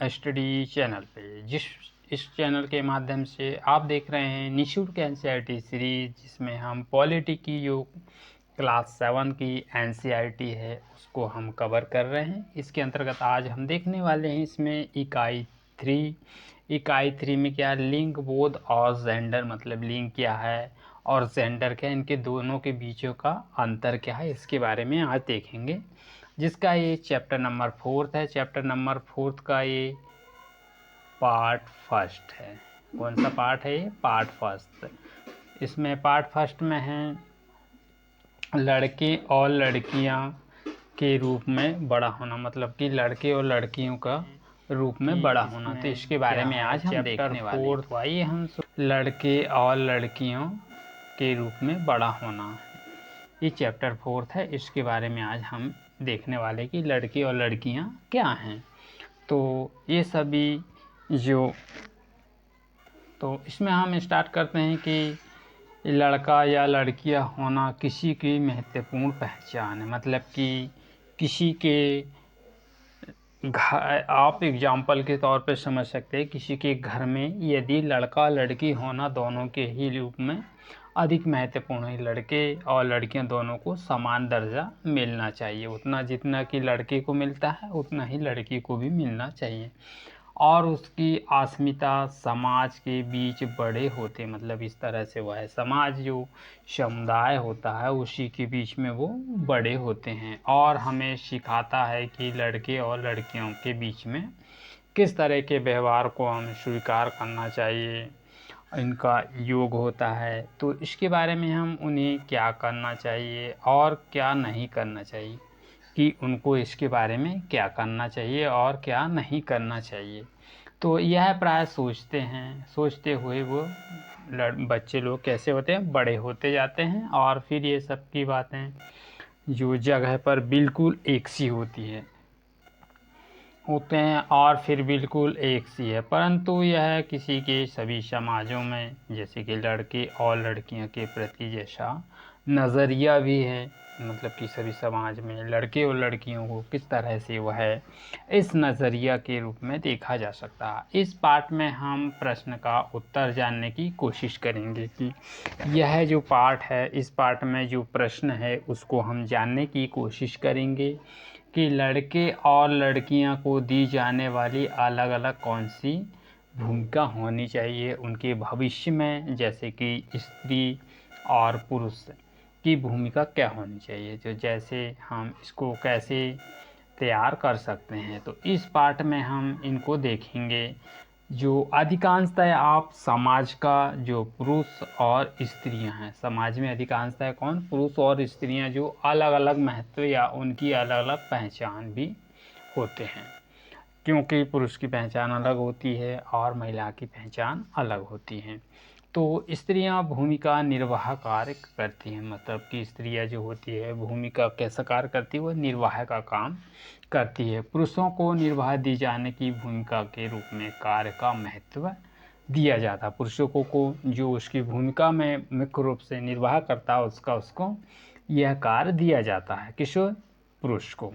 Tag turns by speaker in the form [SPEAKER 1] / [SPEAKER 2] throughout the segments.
[SPEAKER 1] Study channel पे। इस channel के माध्यम से आप देख रहे हैं निःशुल्क एनसीईआरटी सीरीज, जिसमें हम पॉलिटी की जो क्लास 7 की एनसीईआरटी है उसको हम कवर कर रहे हैं। इसके अंतर्गत आज हम देखने वाले हैं इसमें इकाई 3 में क्या लिंग, बोध और जेंडर, मतलब लिंग क्या है और जेंडर क्या है, इनके दोनों के बीचों का अंतर क्या है, इसके बारे में आज देखेंगे। जिसका ये चैप्टर नंबर 4 है। चैप्टर नंबर 4 का ये पार्ट फर्स्ट है। कौन सा पार्ट है ये? Part first. इसमें पार्ट फर्स्ट में है लड़के और लड़कियां के रूप में बड़ा होना, मतलब कि लड़के और लड़कियों का रूप में बड़ा होना। तो इसके बारे में आज हम देखने वाले हैं। तो आइए हम लड़के और लड़कियों के रूप में बड़ा होना, ये चैप्टर 4 है। इसके बारे में आज हम देखने वाले कि लड़के और लड़कियां क्या हैं। तो ये सभी तो इसमें हम स्टार्ट करते हैं कि लड़का या लड़कियां होना किसी की महत्वपूर्ण पहचान है। मतलब कि किसी के आप एग्जाम्पल के तौर पे समझ सकते हैं, किसी के घर में यदि लड़का लड़की होना दोनों के ही रूप में अधिक महत्वपूर्ण है। लड़के और लड़कियां दोनों को समान दर्जा मिलना चाहिए, उतना जितना कि लड़के को मिलता है उतना ही लड़की को भी मिलना चाहिए। और उसकी अस्मिता समाज के बीच बड़े होते, मतलब इस तरह से वह है, समाज जो समुदाय होता है उसी के बीच में वो बड़े होते हैं। और हमें सिखाता है कि लड़के और लड़कियों के बीच में किस तरह के व्यवहार को हम स्वीकार करना चाहिए, इनका योग होता है। तो इसके बारे में हम उन्हें क्या करना चाहिए और क्या नहीं करना चाहिए, कि उनको इसके बारे में क्या करना चाहिए और क्या नहीं करना चाहिए। तो यह प्राय सोचते हुए वो बच्चे लोग कैसे होते हैं, बड़े होते जाते हैं। और फिर ये सब की बातें जो जगह पर बिल्कुल एक सी होते हैं और फिर बिल्कुल एक सी है, परंतु यह किसी के सभी समाजों में, जैसे कि लड़के और लड़कियों के प्रति जैसा नज़रिया भी है, मतलब कि सभी समाज में लड़के और लड़कियों को किस तरह से वह है इस नज़रिया के रूप में देखा जा सकता है। इस पार्ट में हम प्रश्न का उत्तर जानने की कोशिश करेंगे कि यह जो पार्ट है, इस पार्ट में जो प्रश्न है उसको हम जानने की कोशिश करेंगे कि लड़के और लड़कियां को दी जाने वाली अलग अलग कौन सी भूमिका होनी चाहिए उनके भविष्य में, जैसे कि स्त्री और पुरुष की भूमिका क्या होनी चाहिए, जो जैसे हम इसको कैसे तैयार कर सकते हैं। तो इस पार्ट में हम इनको देखेंगे। जो अधिकांशतः आप समाज का जो पुरुष और स्त्रियां हैं, समाज में अधिकांशतः कौन, पुरुष और स्त्रियां, जो अलग अलग महत्व या उनकी अलग अलग पहचान भी होते हैं, क्योंकि पुरुष की पहचान अलग होती है और महिला की पहचान अलग होती है। तो स्त्रियां भूमिका निर्वाह कार्य करती हैं, मतलब कि स्त्रियां जो होती है भूमिका कैसा कार्य करती है, वो निर्वाह का काम करती है। पुरुषों को निर्वाह दी जाने की भूमिका के रूप में कार्य का महत्व दिया जाता है। पुरुषों को जो उसकी भूमिका में मुख्य रूप से निर्वाह करता है उसको यह कार्य दिया जाता है, किस, पुरुष को।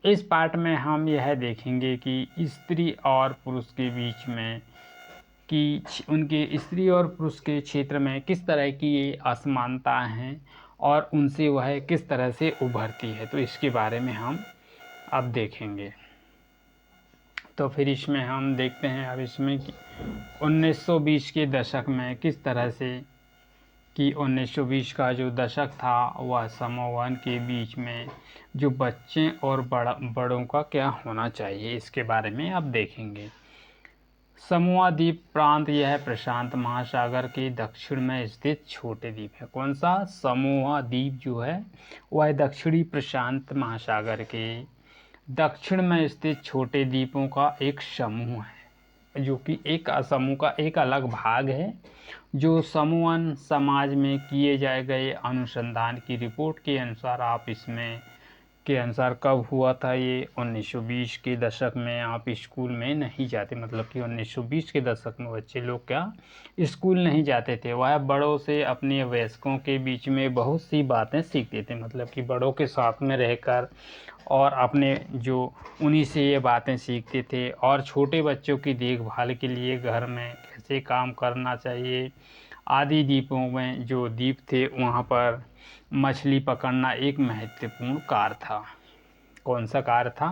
[SPEAKER 1] इस पार्ट में हम यह देखेंगे कि स्त्री और पुरुष के बीच में कि उनके स्त्री और पुरुष के क्षेत्र में किस तरह की ये असमानताएं हैं और उनसे वह किस तरह से उभरती है। तो इसके बारे में हम अब देखेंगे। तो फिर इसमें हम देखते हैं अब इसमें कि 1920 के दशक में किस तरह से, कि 1920 का जो दशक था वह समूहन के बीच में जो बच्चे और बड़ों का क्या होना चाहिए, इसके बारे में अब देखेंगे। समोआ द्वीप प्रांत यह प्रशांत महासागर के दक्षिण में स्थित छोटे द्वीप है। कौन सा? समोआ द्वीप जो है वह दक्षिणी प्रशांत महासागर के दक्षिण में स्थित छोटे द्वीपों का एक समूह है, जो कि एक समूह का एक अलग भाग है, जो समूहन समाज में किए जाए गए अनुसंधान की रिपोर्ट के अनुसार आप इसमें के अनुसार कब हुआ था ये? 1920 के दशक में आप स्कूल में नहीं जाते, मतलब कि 1920 के दशक में बच्चे लोग क्या स्कूल नहीं जाते थे। वह बड़ों से, अपने वयस्कों के बीच में बहुत सी बातें सीखते थे, मतलब कि बड़ों के साथ में रहकर और अपने जो उन्हीं से ये बातें सीखते थे। और छोटे बच्चों की देखभाल के लिए घर में कैसे काम करना चाहिए आदि। द्वीपों में जो द्वीप थे वहाँ पर मछली पकड़ना एक महत्वपूर्ण कार्य था। कौन सा कार्य था?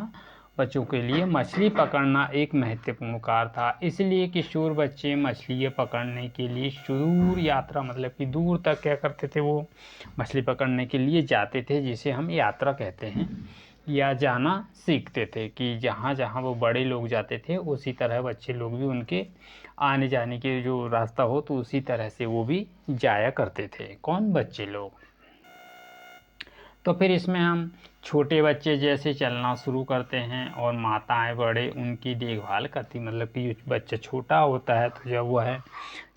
[SPEAKER 1] बच्चों के लिए मछली पकड़ना एक महत्वपूर्ण कार्य था। इसलिए किशोर बच्चे मछलियाँ पकड़ने के लिए सुदूर यात्रा, मतलब कि दूर तक क्या करते थे, वो मछली पकड़ने के लिए जाते थे, जिसे हम यात्रा कहते हैं, या जाना सीखते थे। कि जहाँ जहाँ वो बड़े लोग जाते थे उसी तरह बच्चे लोग भी उनके आने जाने के जो रास्ता हो तो उसी तरह से वो भी जाया करते थे। कौन? बच्चे लोग। तो फिर इसमें हम छोटे बच्चे जैसे चलना शुरू करते हैं और माताएं बड़े उनकी देखभाल करती, मतलब कि बच्चा छोटा होता है तो जब वह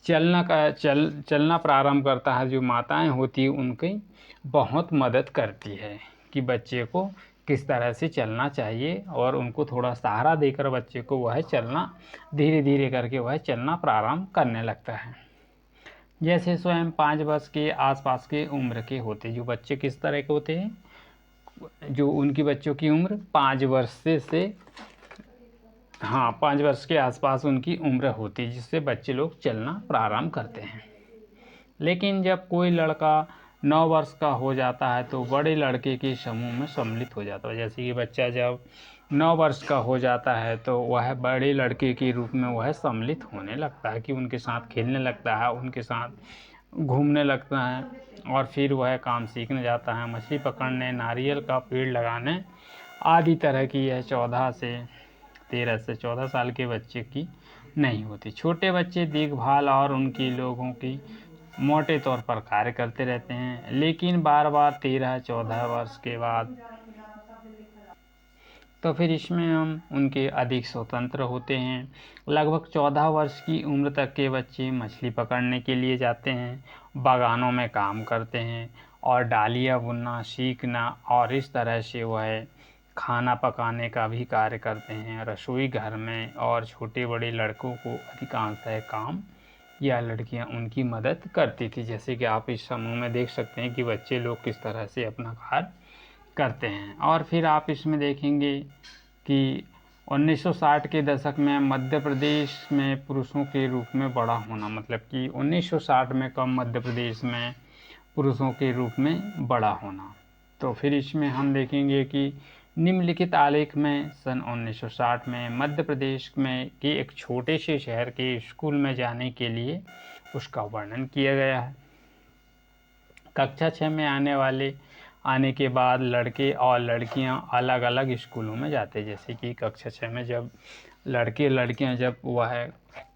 [SPEAKER 1] चलना प्रारंभ करता है, जो माताएं होती हैं उनकी बहुत मदद करती है कि बच्चे को किस तरह से चलना चाहिए, और उनको थोड़ा सहारा देकर बच्चे को वह चलना धीरे धीरे करके वह चलना प्रारंभ करने लगता है। जैसे स्वयं 5 वर्ष के आसपास के उम्र के होते, जो बच्चे किस तरह के होते हैं, जो उनकी बच्चों की उम्र 5 वर्ष से 5 वर्ष के आसपास उनकी उम्र होती है, जिससे बच्चे लोग चलना प्रारंभ करते हैं। लेकिन जब कोई लड़का 9 वर्ष का हो जाता है तो बड़े लड़के के समूह में सम्मिलित हो जाता है। जैसे कि बच्चा जब 9 वर्ष का हो जाता है तो वह बड़े लड़के के रूप में वह सम्मिलित होने लगता है, कि उनके साथ खेलने लगता है, उनके साथ घूमने लगता है, और फिर वह काम सीखने जाता है, मछली पकड़ने, नारियल का पेड़ लगाने आदि तरह की। यह 13 से 14 साल के बच्चे की नहीं होती। छोटे बच्चे देखभाल और उनकी लोगों की मोटे तौर पर कार्य करते रहते हैं, लेकिन बार बार 13-14 वर्ष के बाद तो फिर इसमें हम उनके अधिक स्वतंत्र होते हैं। लगभग 14 वर्ष की उम्र तक के बच्चे मछली पकड़ने के लिए जाते हैं, बागानों में काम करते हैं और डालियाँ बुनना सीखना, और इस तरह से वह खाना पकाने का भी कार्य करते हैं रसोई घर में। और छोटे बड़े लड़कों को अधिकांशतः काम या लड़कियां उनकी मदद करती थी। जैसे कि आप इस समूह में देख सकते हैं कि बच्चे लोग किस तरह से अपना कार्य करते हैं। और फिर आप इसमें देखेंगे कि 1960 के दशक में मध्य प्रदेश में पुरुषों के रूप में बड़ा होना, मतलब कि 1960 में कब मध्य प्रदेश में पुरुषों के रूप में बड़ा होना। तो फिर इसमें हम देखेंगे कि निम्नलिखित आलेख में सन 1960 में मध्य प्रदेश में के एक छोटे से शहर के स्कूल में जाने के लिए उसका वर्णन किया गया है। कक्षा 6 में आने के बाद लड़के और लड़कियां अलग अलग स्कूलों में जाते। जैसे कि कक्षा 6 में जब लड़के लड़कियां जब वह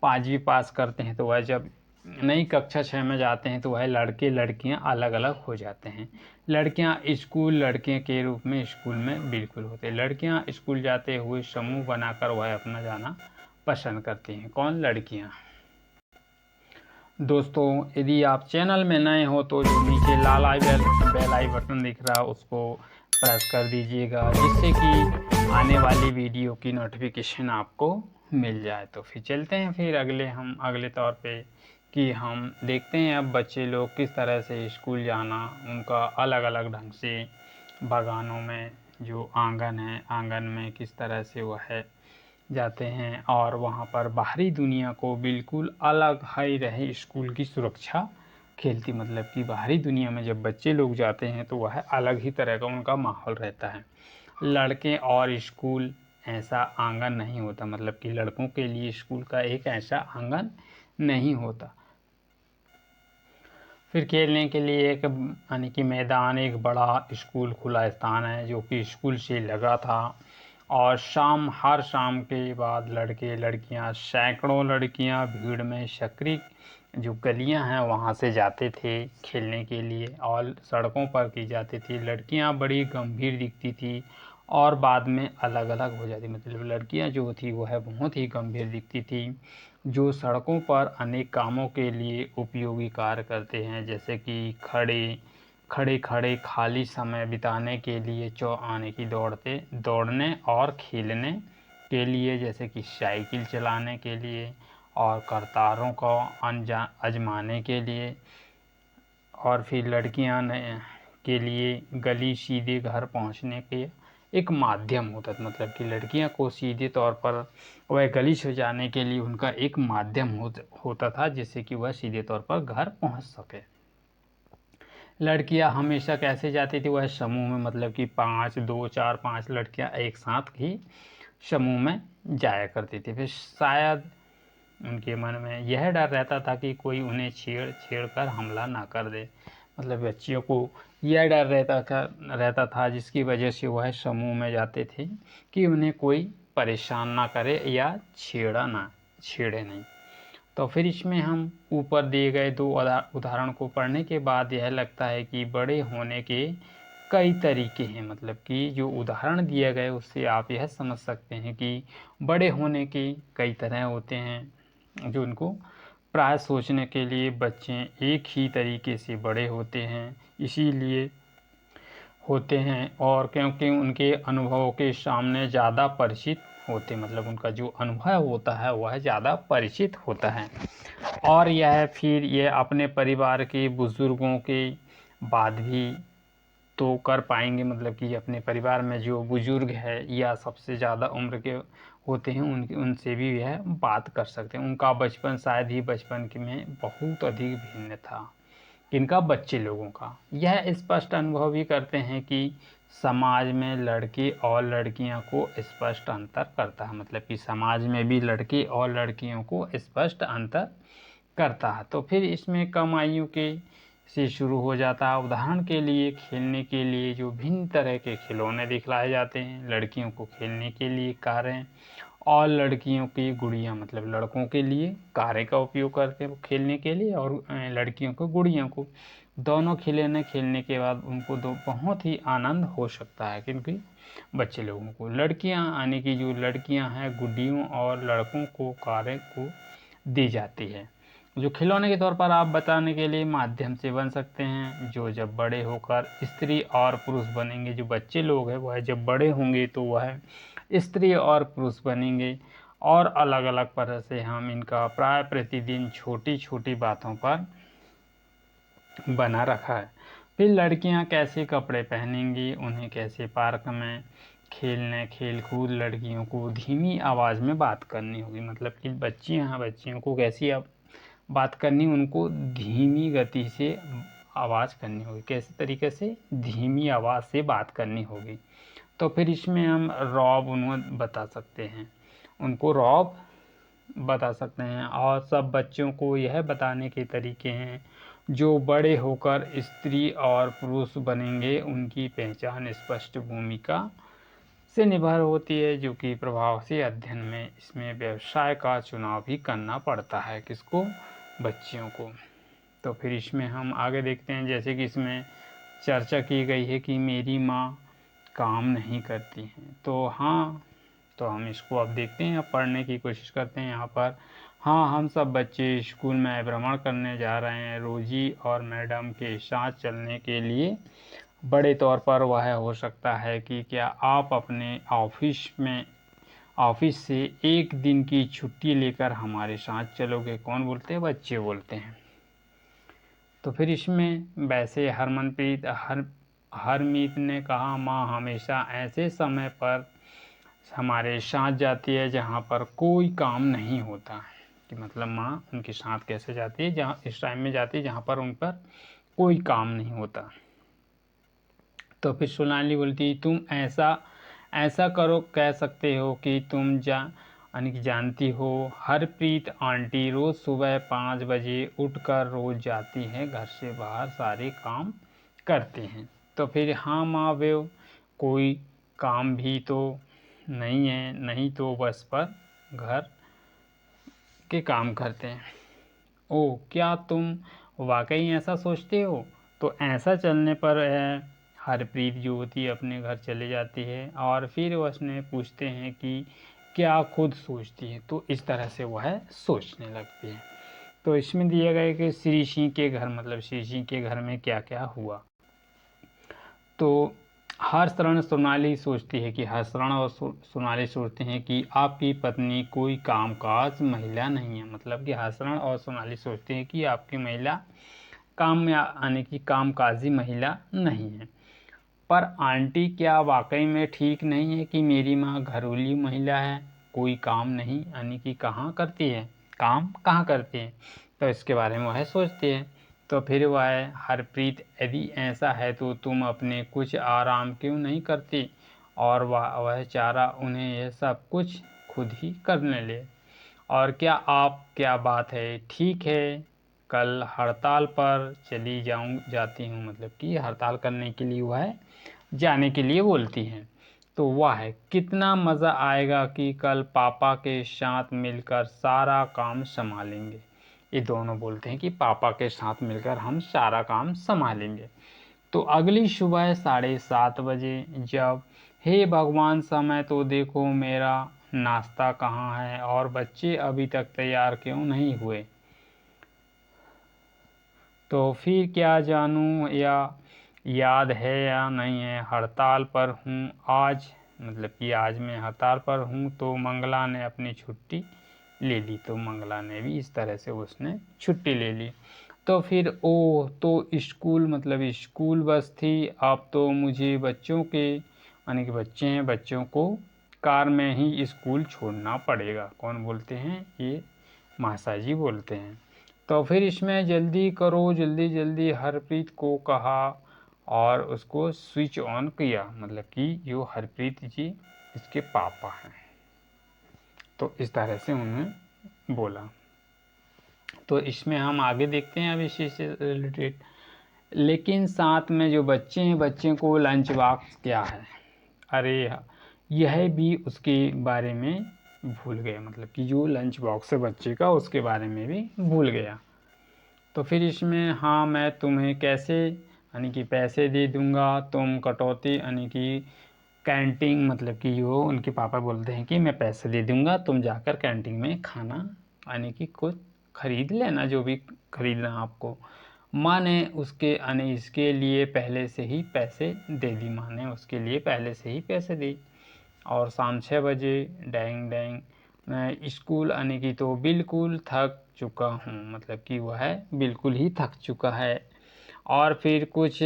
[SPEAKER 1] 5वीं पास करते हैं तो वह जब नई कक्षा 6 में जाते हैं तो वह लड़के लड़कियां अलग अलग हो जाते हैं। लड़कियां स्कूल लड़के के रूप में स्कूल में बिल्कुल होते। लड़कियां स्कूल जाते हुए समूह बनाकर वह अपना जाना पसंद करती हैं। कौन? लड़कियां। दोस्तों, यदि आप चैनल में नए हो तो जो नीचे लाल बेल आई बटन दिख रहा है उसको प्रेस कर दीजिएगा, जिससे कि आने वाली वीडियो की नोटिफिकेशन आपको मिल जाए। तो फिर चलते हैं फिर अगले तौर पे कि हम देखते हैं अब बच्चे लोग किस तरह से स्कूल जाना, उनका अलग अलग ढंग से बागानों में जो आंगन है, आंगन में किस तरह से वह है जाते हैं, और वहाँ पर बाहरी दुनिया को बिल्कुल अलग ही रहे स्कूल की सुरक्षा खेलती। मतलब कि बाहरी दुनिया में जब बच्चे लोग जाते हैं तो वह अलग ही तरह का उनका माहौल रहता है। लड़के और स्कूल ऐसा आंगन नहीं होता, मतलब कि लड़कों के लिए स्कूल का एक ऐसा आंगन नहीं होता। फिर खेलने के लिए एक यानी कि मैदान, एक बड़ा स्कूल खुला स्थान है जो कि स्कूल से लगा था। और हर शाम के बाद लड़के लड़कियां, सैकड़ों लड़कियां भीड़ में सक्रिय जो गलियां हैं वहां से जाते थे खेलने के लिए, और सड़कों पर की जाती थी। लड़कियां बड़ी गंभीर दिखती थी और बाद में अलग अलग हो जाती, मतलब लड़कियां जो थी वह बहुत ही गंभीर दिखती थी, जो सड़कों पर अनेक कामों के लिए उपयोगी कार्य करते हैं, जैसे कि खड़े खड़े खड़े खाली समय बिताने के लिए आने की दौड़ने और खेलने के लिए, जैसे कि साइकिल चलाने के लिए और करतारों को आजमाने के लिए। और फिर लड़कियां के लिए गली सीधे घर पहुंचने के एक माध्यम होता था, मतलब कि लड़कियां को सीधे तौर पर वह गली से जाने के लिए उनका एक माध्यम होता था, जिससे कि वह सीधे तौर पर घर पहुंच सके। लड़कियां हमेशा कैसे जाती थी, वह समूह में, मतलब कि 5, 2, 4, 5 लड़कियां एक साथ ही समूह में जाया करती थी। फिर शायद उनके मन में यह डर रहता था कि कोई उन्हें छेड़ कर हमला ना कर दे, मतलब बच्चियों को यह डर रहता था जिसकी वजह से वह समूह में जाते थे कि उन्हें कोई परेशान ना करे या छेड़े नहीं। तो फिर इसमें हम ऊपर दिए गए 2 उदाहरण को पढ़ने के बाद यह लगता है कि बड़े होने के कई तरीके हैं, मतलब कि जो उदाहरण दिए गए उससे आप यह समझ सकते हैं कि बड़े होने के कई तरह होते हैं, जो उनको प्राय सोचने के लिए बच्चे एक ही तरीके से बड़े होते हैं, इसीलिए होते हैं और क्योंकि उनके अनुभवों के सामने ज़्यादा परिचित होते, मतलब उनका जो अनुभव होता है वह ज़्यादा परिचित होता है। और यह अपने परिवार के बुज़ुर्गों के बाद भी तो कर पाएंगे, मतलब कि अपने परिवार में जो बुज़ुर्ग है या सबसे ज़्यादा उम्र के होते हैं उनसे भी यह बात कर सकते हैं। उनका बचपन शायद ही बचपन में बहुत अधिक भिन्न था इनका बच्चे लोगों का। यह स्पष्ट अनुभव भी करते हैं कि समाज में लड़के और लड़कियों को स्पष्ट अंतर करता है, मतलब कि समाज में भी लड़के और लड़कियों को स्पष्ट अंतर करता है। तो फिर इसमें कम आयु के से शुरू हो जाता है। उदाहरण के लिए खेलने के लिए जो भिन्न तरह के खिलौने दिखलाए जाते हैं, लड़कियों को खेलने के लिए कारें और लड़कियों की गुड़ियाँ, मतलब लड़कों के लिए कारें का उपयोग करते हैं खेलने के लिए और लड़कियों को गुड़ियों को। दोनों खिलौने खेलने के बाद उनको बहुत ही आनंद हो सकता है, क्योंकि बच्चे लोगों को लड़कियां आने की जो लड़कियां हैं गुड्डियों और लड़कों को कारें को दी जाती है, जो खिलौने के तौर पर आप बताने के लिए माध्यम से बन सकते हैं, जो जब बड़े होकर स्त्री और पुरुष बनेंगे। जो बच्चे लोग हैं वह जब बड़े होंगे तो वह स्त्री और पुरुष बनेंगे और अलग अलग तरह से हम इनका प्राय प्रतिदिन छोटी छोटी बातों पर बना रखा है। फिर लड़कियां कैसे कपड़े पहनेंगी, उन्हें कैसे पार्क में खेल कूद, लड़कियों को धीमी आवाज़ में बात करनी होगी, मतलब कि बच्चियों को कैसी बात करनी, उनको धीमी गति से आवाज़ करनी होगी, कैसे तरीके से धीमी आवाज़ से बात करनी होगी। तो फिर इसमें हम रौब उन्हें बता सकते हैं, उनको रौब बता सकते हैं। और सब बच्चों को यह बताने के तरीके हैं, जो बड़े होकर स्त्री और पुरुष बनेंगे उनकी पहचान स्पष्ट भूमिका से निर्भर होती है, जो कि प्रभाव से अध्ययन में इसमें व्यवसाय का चुनाव भी करना पड़ता है, किसको, बच्चियों को। तो फिर इसमें हम आगे देखते हैं, जैसे कि इसमें चर्चा की गई है कि मेरी माँ काम नहीं करती हैं। तो हाँ, तो हम इसको अब देखते हैं, अब पढ़ने की कोशिश करते हैं यहाँ पर। हाँ, हम सब बच्चे स्कूल में भ्रमण करने जा रहे हैं। रोजी और मैडम के साथ चलने के लिए बड़े तौर पर वह हो सकता है कि क्या आप अपने ऑफिस से एक दिन की छुट्टी लेकर हमारे साथ चलोगे। कौन बोलते हैं, बच्चे बोलते हैं। तो फिर इसमें वैसे हरमीत ने कहा, माँ हमेशा ऐसे समय पर हमारे साथ जाती है जहाँ पर कोई काम नहीं होता, कि मतलब माँ उनके साथ कैसे जाती है, जहाँ इस टाइम में जाती है जहाँ पर उन पर कोई काम नहीं होता। तो फिर सोनाली बोलती, तुम ऐसा करो, कह सकते हो कि तुम यानी कि जानती हो हरप्रीत आंटी रोज़ सुबह 5 बजे उठकर रोज़ जाती हैं, घर से बाहर सारे काम करती हैं। तो फिर हाँ माँ, वे कोई काम भी तो नहीं है, नहीं तो बस पर घर के काम करते हैं। ओ, क्या तुम वाकई ऐसा सोचते हो। तो ऐसा चलने पर हरप्रीत जो होती है अपने घर चले जाती है और फिर उसने पूछते हैं कि क्या खुद सोचती है। तो इस तरह से वह सोचने लगती है। तो इसमें दिया गया कि श्री सिंह के घर, मतलब श्री सिंह के घर में क्या क्या हुआ। तो हर्षरण सोनाली सोचती है कि हर्षरण और सोनाली सोचते हैं कि आपकी पत्नी कोई कामकाज महिला नहीं है। मतलब कि हर्षरण और सोनाली सोचते हैं कि आपकी महिला काम में आने की कामकाजी महिला नहीं है। पर आंटी क्या वाकई में ठीक नहीं है कि मेरी माँ घरेलू महिला है, कोई काम नहीं यानी कि कहाँ करती है, काम कहाँ करती है। तो इसके बारे में वह सोचती है। तो फिर वह हरप्रीत, यदि ऐसा है तो तुम अपने कुछ आराम क्यों नहीं करती और वह चारा उन्हें यह सब कुछ खुद ही करने ले। और क्या बात है, ठीक है, कल हड़ताल पर चली जाती हूँ। मतलब कि हड़ताल करने के लिए वह जाने के लिए बोलती हैं। तो वह है, कितना मज़ा आएगा कि कल पापा के साथ मिलकर सारा काम संभालेंगे। ये दोनों बोलते हैं कि पापा के साथ मिलकर हम सारा काम संभालेंगे। तो अगली सुबह 7:30 बजे, जब हे भगवान समय तो देखो, मेरा नाश्ता कहाँ है और बच्चे अभी तक तैयार क्यों नहीं हुए। तो फिर क्या जानूँ या याद है या नहीं है, हड़ताल पर हूँ आज। मतलब कि आज मैं हड़ताल पर हूँ। तो मंगला ने अपनी छुट्टी ले ली। तो मंगला ने भी इस तरह से उसने छुट्टी ले ली। तो फिर तो स्कूल, मतलब स्कूल बस थी। अब तो मुझे बच्चों के यानी कि बच्चे हैं, बच्चों को कार में ही स्कूल छोड़ना पड़ेगा। कौन बोलते हैं, ये मासा जी बोलते हैं। तो फिर इसमें जल्दी करो, जल्दी जल्दी हरप्रीत को कहा और उसको स्विच ऑन किया। मतलब कि जो हरप्रीत जी इसके पापा हैं। तो इस तरह से उन्होंने बोला। तो इसमें हम आगे देखते हैं अब इसी से रिलेटेड। लेकिन साथ में जो बच्चे हैं, बच्चे को लंच बॉक्स क्या है, अरे यह भी उसके बारे में भूल गया। मतलब कि जो लंच बॉक्स है बच्चे का, उसके बारे में भी भूल गया। तो फिर इसमें, हाँ मैं तुम्हें कैसे यानी कि पैसे दे दूंगा, तुम कटौती यानी कि कैंटीन, मतलब कि जो उनके पापा बोलते हैं कि मैं पैसे दे दूंगा, तुम जाकर कैंटीन में खाना यानी कि कुछ खरीद लेना, जो भी खरीदना आपको। माँ ने उसके यानी इसके लिए पहले से ही पैसे दे दी। माँ ने उसके लिए पहले से ही पैसे दी। और शाम 6 बजे, डैंग डैंग, मैं स्कूल आने की तो बिल्कुल थक चुका हूँ। मतलब कि वह बिल्कुल ही थक चुका है। और फिर कुछ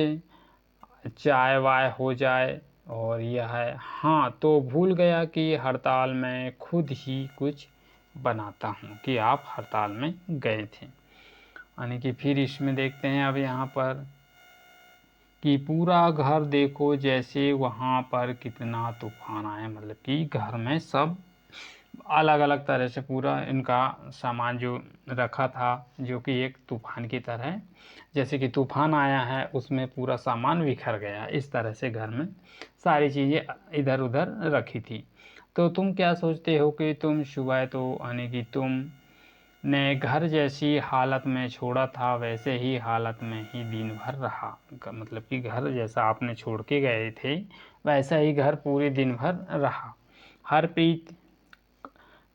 [SPEAKER 1] चाय वाय हो जाए। और यह है, हाँ तो भूल गया कि हड़ताल में खुद ही कुछ बनाता हूँ, कि आप हड़ताल में गए थे। यानी कि फिर इसमें देखते हैं अब यहाँ पर कि पूरा घर देखो जैसे वहाँ पर कितना तूफान आया। मतलब कि घर में सब अलग अलग तरह से पूरा इनका सामान जो रखा था, जो कि एक तूफान की तरह, जैसे कि तूफान आया है उसमें पूरा सामान बिखर गया। इस तरह से घर में सारी चीज़ें इधर उधर रखी थी। तो तुम क्या सोचते हो कि तुम सुबह तो यानी कि तुम ने घर जैसी हालत में छोड़ा था, वैसे ही हालत में ही दिन भर रहा। मतलब कि घर जैसा आपने छोड़ के गए थे, वैसा ही घर पूरे दिन भर रहा। हरप्रीत,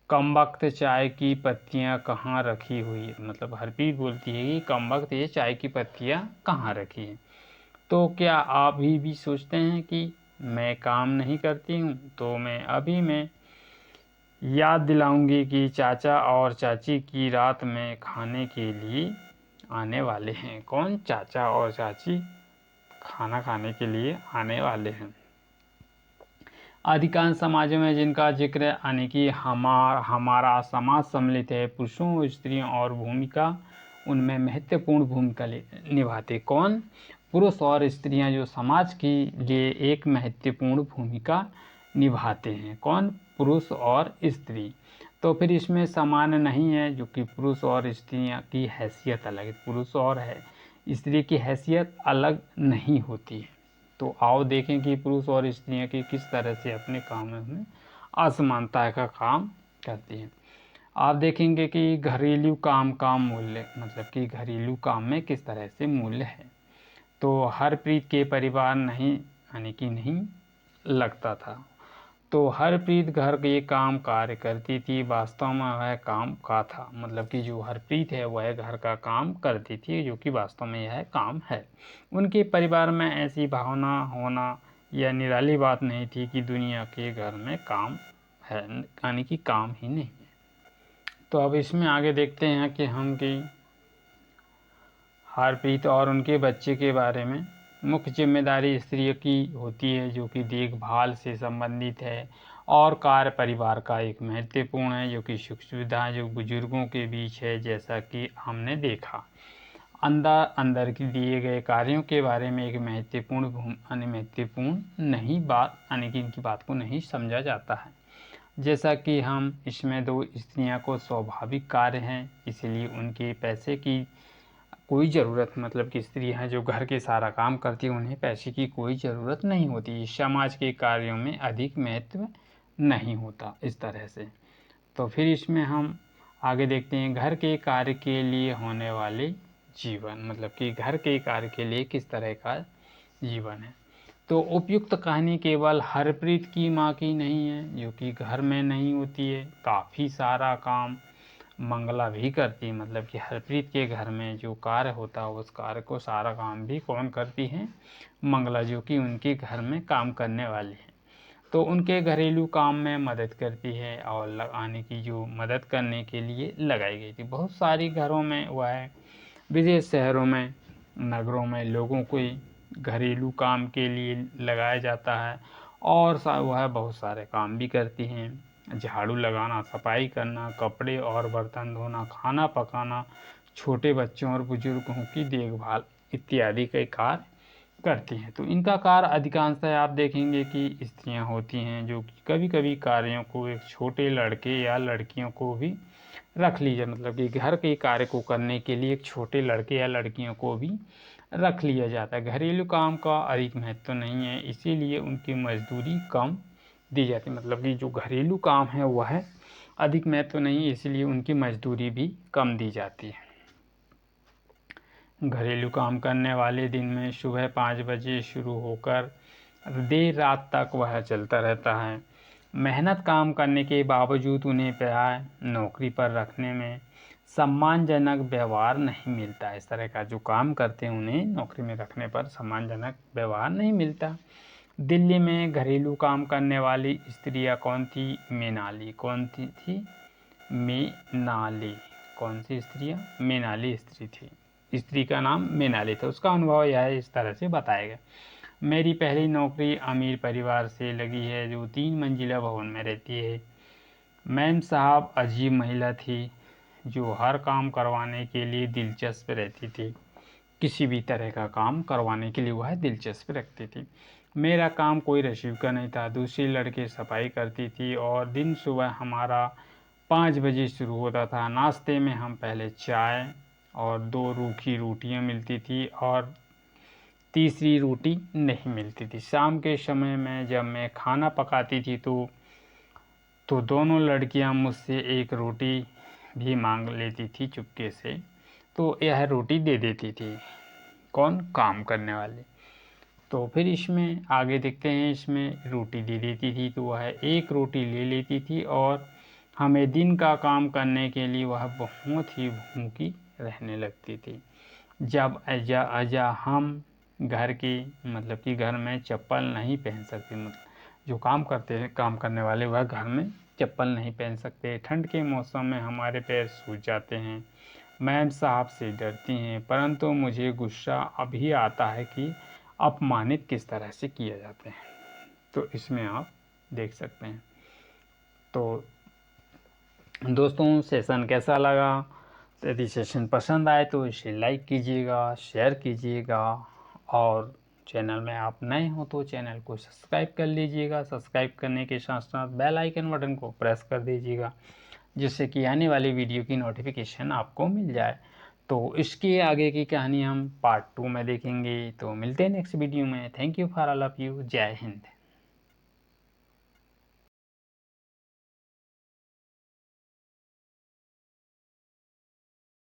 [SPEAKER 1] कमबख्त चाय की पत्तियाँ कहाँ रखी हुई है। मतलब हरप्रीत बोलती है कि कमबख्त ये चाय की पत्तियाँ कहाँ रखी हैं। तो क्या आप भी सोचते हैं कि मैं काम नहीं करती हूँ। तो मैं याद दिलाऊंगी कि चाचा और चाची की रात में खाने के लिए आने वाले हैं। कौन, चाचा और चाची खाना खाने के लिए आने वाले हैं। अधिकांश समाजों में जिनका जिक्र यानी कि हमारा समाज सम्मिलित है, पुरुषों स्त्रियों और भूमिका उनमें महत्वपूर्ण भूमिका निभाते। कौन, पुरुष और स्त्रियां जो समाज के लिए एक महत्वपूर्ण भूमिका निभाते हैं। कौन, पुरुष और स्त्री। तो फिर इसमें समान नहीं है, जो कि पुरुष और स्त्रियां की हैसियत अलग है। पुरुष और है स्त्री की हैसियत अलग नहीं होती है। तो आओ देखें कि पुरुष और स्त्रियां की किस तरह से अपने काम में असमानता का काम करती हैं। आप देखेंगे कि घरेलू काम का मूल्य, मतलब कि घरेलू काम में किस तरह से मूल्य है। तो हरप्रीत के परिवार नहीं यानी कि नहीं लगता था। तो हरप्रीत घर के काम कार्य करती थी, वास्तव में वह काम का था, मतलब कि जो हरप्रीत है वह घर का काम करती थी, जो कि वास्तव में यह काम है। उनके परिवार में ऐसी भावना होना यह निराली बात नहीं थी कि दुनिया के घर में काम है, यानी कि काम ही नहीं है। तो अब इसमें आगे देखते हैं कि हम कि हरप्रीत और उनके बच्चे के बारे में। मुख्य जिम्मेदारी स्त्री की होती है, जो कि देखभाल से संबंधित है, और कार्य परिवार का एक महत्वपूर्ण है, जो कि सुख सुविधा जो बुजुर्गों के बीच है, जैसा कि हमने देखा। अंदर के दिए गए कार्यों के बारे में एक महत्वपूर्ण नहीं बात, यानी कि इनकी बात को नहीं समझा जाता है। जैसा कि हम इसमें 2 स्त्रियां को स्वाभाविक कार्य हैं, इसलिए उनके पैसे की कोई ज़रूरत, मतलब कि स्त्री हैं जो घर के सारा काम करती है, उन्हें पैसे की कोई ज़रूरत नहीं होती। समाज के कार्यों में अधिक महत्व नहीं होता इस तरह से। तो फिर इसमें हम आगे देखते हैं घर के कार्य के लिए होने वाले जीवन, मतलब कि घर के कार्य के लिए किस तरह का जीवन है। तो उपयुक्त कहानी केवल हरप्रीत की माँ की नहीं है, जो कि घर में नहीं होती है, काफ़ी सारा काम मंगला भी करती है, मतलब कि हरप्रीत के घर में जो कार्य होता है उस कार्य को सारा काम भी कौन करती है, मंगला, जो कि उनके घर में काम करने वाली है। तो उनके घरेलू काम में मदद करती है और लगाने की जो मदद करने के लिए लगाई गई थी। बहुत सारी घरों में वह विदेश शहरों में नगरों में लोगों को घरेलू काम के लिए लगाया जाता है, और वह बहुत सारे काम भी करती हैं। झाड़ू लगाना, सफाई करना, कपड़े और बर्तन धोना, खाना पकाना, छोटे बच्चों और बुजुर्गों की देखभाल इत्यादि के कार्य करती हैं। तो इनका कार्य अधिकांशतः आप देखेंगे कि स्त्रियां होती हैं, जो कि कभी कभी कार्यों को एक छोटे लड़के या लड़कियों को भी रख लीजिए, मतलब कि घर के कार्य को करने के लिए एक छोटे लड़के या लड़कियों को भी रख लिया जाता है। घरेलू काम का अधिक महत्व नहीं है, इसीलिए उनकी मजदूरी कम दी जाती है, मतलब कि जो घरेलू काम है वह अधिक महत्व नहीं है, इसलिए उनकी मजदूरी भी कम दी जाती है। घरेलू काम करने वाले दिन में सुबह 5 बजे शुरू होकर देर रात तक वह चलता रहता है। मेहनत काम करने के बावजूद उन्हें प्राय नौकरी पर रखने में सम्मानजनक व्यवहार नहीं मिलता। इस तरह का जो काम करते हैं उन्हें नौकरी में रखने पर सम्मानजनक व्यवहार नहीं मिलता। दिल्ली में घरेलू काम करने वाली स्त्रियां कौन थी? मेनाली। कौन थी? मेनाली। कौन सी स्त्रियां? मेनाली स्त्री थी। स्त्री का नाम मेनाली था। उसका अनुभव यह है, इस तरह से बताएगा। मेरी पहली नौकरी अमीर परिवार से लगी है, जो 3 मंजिला भवन में रहती है। मैम साहब अजीब महिला थी, जो हर काम करवाने के लिए दिलचस्प रहती थी। किसी भी तरह का काम करवाने के लिए वह दिलचस्प रखती थी। मेरा काम कोई रसीव का नहीं था। दूसरी लड़की सफाई करती थी और दिन सुबह हमारा 5 बजे शुरू होता था। नाश्ते में हम पहले चाय और 2 रूखी रोटियां मिलती थी और तीसरी रोटी नहीं मिलती थी। शाम के समय में जब मैं खाना पकाती थी तो दोनों लड़कियां मुझसे एक रोटी भी मांग लेती थी चुपके से, तो यह रोटी दे देती थी। कौन? काम करने वाले। तो फिर इसमें आगे देखते हैं, इसमें रोटी दे देती थी तो वह एक रोटी ले लेती थी और हमें दिन का काम करने के लिए वह बहुत ही भूखी रहने लगती थी। जब अजा हम घर की, मतलब कि घर में चप्पल नहीं पहन सकते, मतलब जो काम करते हैं काम करने वाले वह घर में चप्पल नहीं पहन सकते। ठंड के मौसम में हमारे पैर सूज जाते हैं। मैम साहब से डरती हैं, परंतु मुझे गुस्सा अभी आता है कि अपमानित किस तरह से किए जाते हैं। तो इसमें आप देख सकते हैं। तो दोस्तों सेशन कैसा लगा? यदि सेशन पसंद आए तो इसे लाइक कीजिएगा, शेयर कीजिएगा, और चैनल में आप नए हो तो चैनल को सब्सक्राइब कर लीजिएगा। सब्सक्राइब करने के साथ साथ बेल आइकन बटन को प्रेस कर दीजिएगा, जिससे कि आने वाली वीडियो की नोटिफिकेशन आपको मिल जाए। तो इसकी आगे की कहानी हम पार्ट 2 में देखेंगे। तो मिलते हैं नेक्स्ट वीडियो में। Thank you for all of you. जय हिंद।